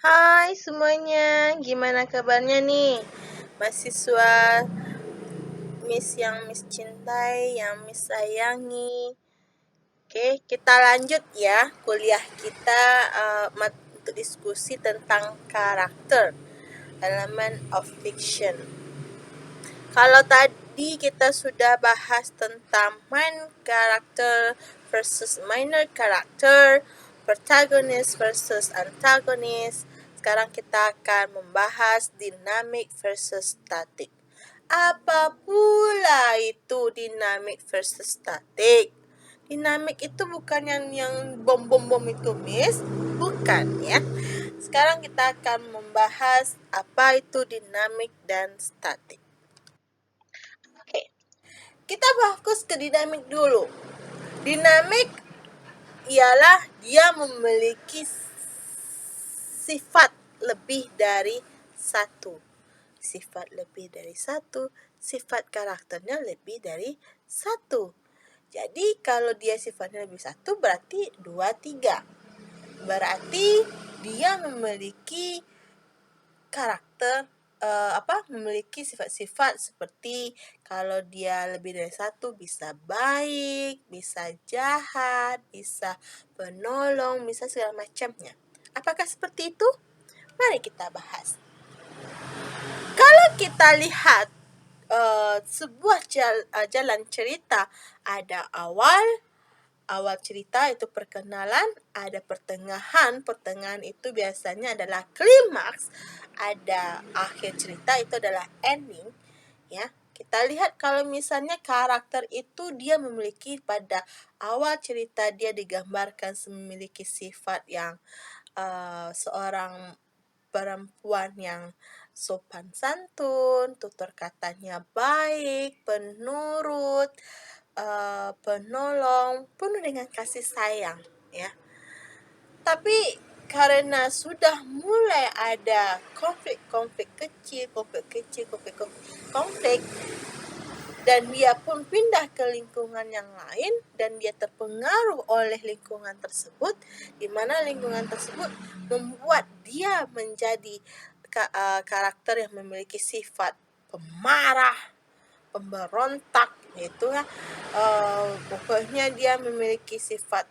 Hai semuanya, gimana kabarnya nih? Mahasiswa Miss yang Miss cintai, yang Miss sayangi. Oke, kita lanjut ya kuliah kita untuk diskusi tentang karakter, element of fiction. Kalau tadi kita sudah bahas tentang main karakter versus minor karakter, protagonis versus antagonis. Sekarang kita akan membahas dinamik versus statik. Apa pula itu dinamik versus statik? Dinamik itu bukan yang bom-bom-bom itu, Miss. Bukan ya. Sekarang kita akan membahas apa itu dinamik dan statik. Oke, kita fokus ke dinamik dulu. Dinamik ialah dia memiliki sifat lebih dari satu. Sifat lebih dari satu, sifat karakternya lebih dari satu. Jadi kalau dia sifatnya lebih satu berarti 2, 3. Berarti dia memiliki karakter memiliki sifat-sifat seperti kalau dia lebih dari satu bisa baik, bisa jahat, bisa penolong, bisa segala macamnya. Apakah seperti itu? Mari kita bahas. Kalau kita lihat sebuah jalan cerita, ada awal cerita itu perkenalan, ada pertengahan itu biasanya adalah klimaks, ada akhir cerita itu adalah ending, ya. Kita lihat kalau misalnya karakter itu dia memiliki pada awal cerita dia digambarkan memiliki sifat yang seorang perempuan yang sopan santun, tutur katanya baik, penurut, penolong, penuh dengan kasih sayang, ya. Tapi karena sudah mulai ada konflik kecil, dan dia pun pindah ke lingkungan yang lain dan dia terpengaruh oleh lingkungan tersebut, di mana lingkungan tersebut membuat dia menjadi karakter yang memiliki sifat pemarah, pemberontak, itu ya. Pokoknya dia memiliki sifat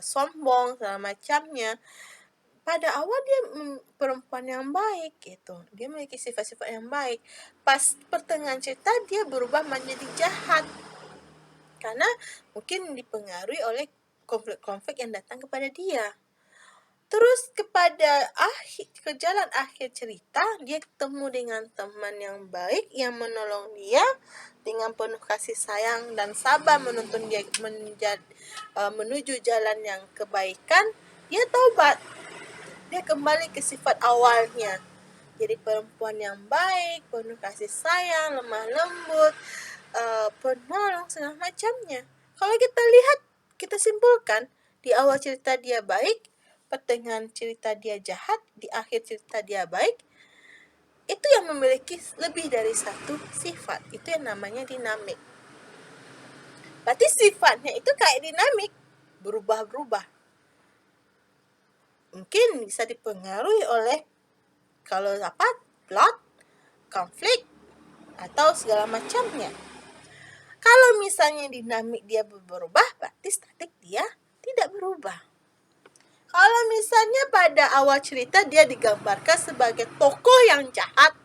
sombong segala macamnya. Pada awal dia perempuan yang baik gitu, dia memiliki sifat-sifat yang baik. Pas pertengahan cerita dia berubah menjadi jahat karena mungkin dipengaruhi oleh konflik-konflik yang datang kepada dia. Terus ke jalan akhir cerita, dia ketemu dengan teman yang baik yang menolong dia dengan penuh kasih sayang dan sabar menuntun dia menuju jalan yang kebaikan. Dia taubat, dia kembali ke sifat awalnya, jadi perempuan yang baik, penuh kasih sayang, lemah lembut, penolong segala macamnya. Kalau kita lihat, kita simpulkan, di awal cerita dia baik, pertengahan cerita dia jahat, di akhir cerita dia baik. Itu yang memiliki lebih dari satu sifat. Itu yang namanya dinamik. Berarti sifatnya itu kayak dinamik, berubah-berubah. Mungkin bisa dipengaruhi oleh plot, konflik, atau segala macamnya. Kalau misalnya dinamik dia berubah, berarti statik dia tidak berubah. Kalau misalnya pada awal cerita dia digambarkan sebagai tokoh yang jahat,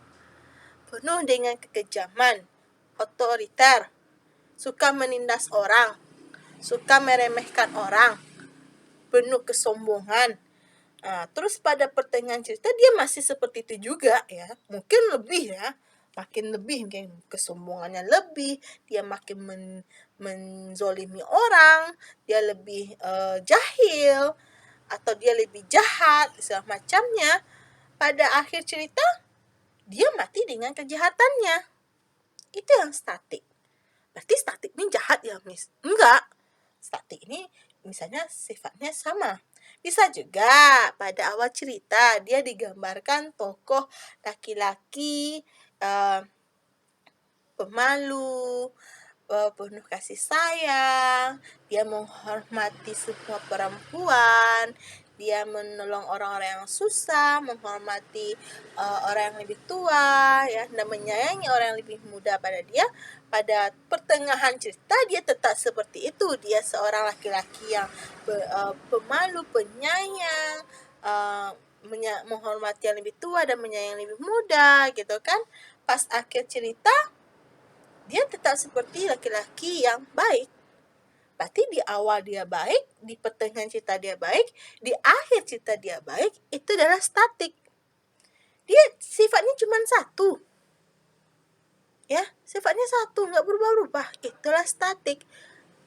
penuh dengan kekejaman, otoriter, suka menindas orang, suka meremehkan orang, penuh kesombongan. Terus pada pertengahan cerita dia masih seperti itu juga ya, mungkin lebih ya, makin lebih, mungkin kesombongannya lebih, dia makin menzolimi orang, dia lebih jahil, atau dia lebih jahat segala macamnya. Pada akhir cerita dia mati dengan kejahatannya. Itu yang statik. Berarti statik ini jahat ya, Miss? Enggak. Statik ini misalnya sifatnya sama. Bisa juga pada awal cerita dia digambarkan tokoh laki-laki pemalu, penuh kasih sayang, dia menghormati semua perempuan, dia menolong orang-orang yang susah, menghormati orang yang lebih tua, ya, dan menyayangi orang yang lebih muda pada dia. Pada pertengahan cerita dia tetap seperti itu. Dia seorang laki-laki yang pemalu, penyayang, menghormati yang lebih tua dan menyayangi yang lebih muda, gitu kan. Pas akhir cerita dia tetap seperti laki-laki yang baik. Berarti di awal dia baik, di pertengahan cerita dia baik, di akhir cerita dia baik, itu adalah statik. Dia sifatnya cuma satu. Ya, sifatnya satu, nggak berubah-ubah. Itulah statik.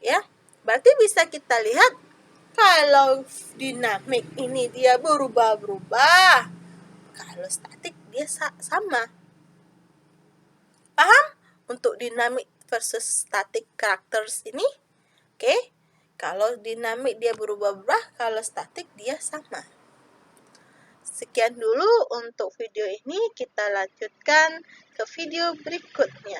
Ya, berarti bisa kita lihat kalau dinamik ini dia berubah-ubah. Kalau statik dia sama. Paham? Untuk dinamik versus static characters ini? Oke, kalau dinamik dia berubah-ubah, kalau statik dia sama. Sekian dulu untuk video ini, kita lanjutkan ke video berikutnya.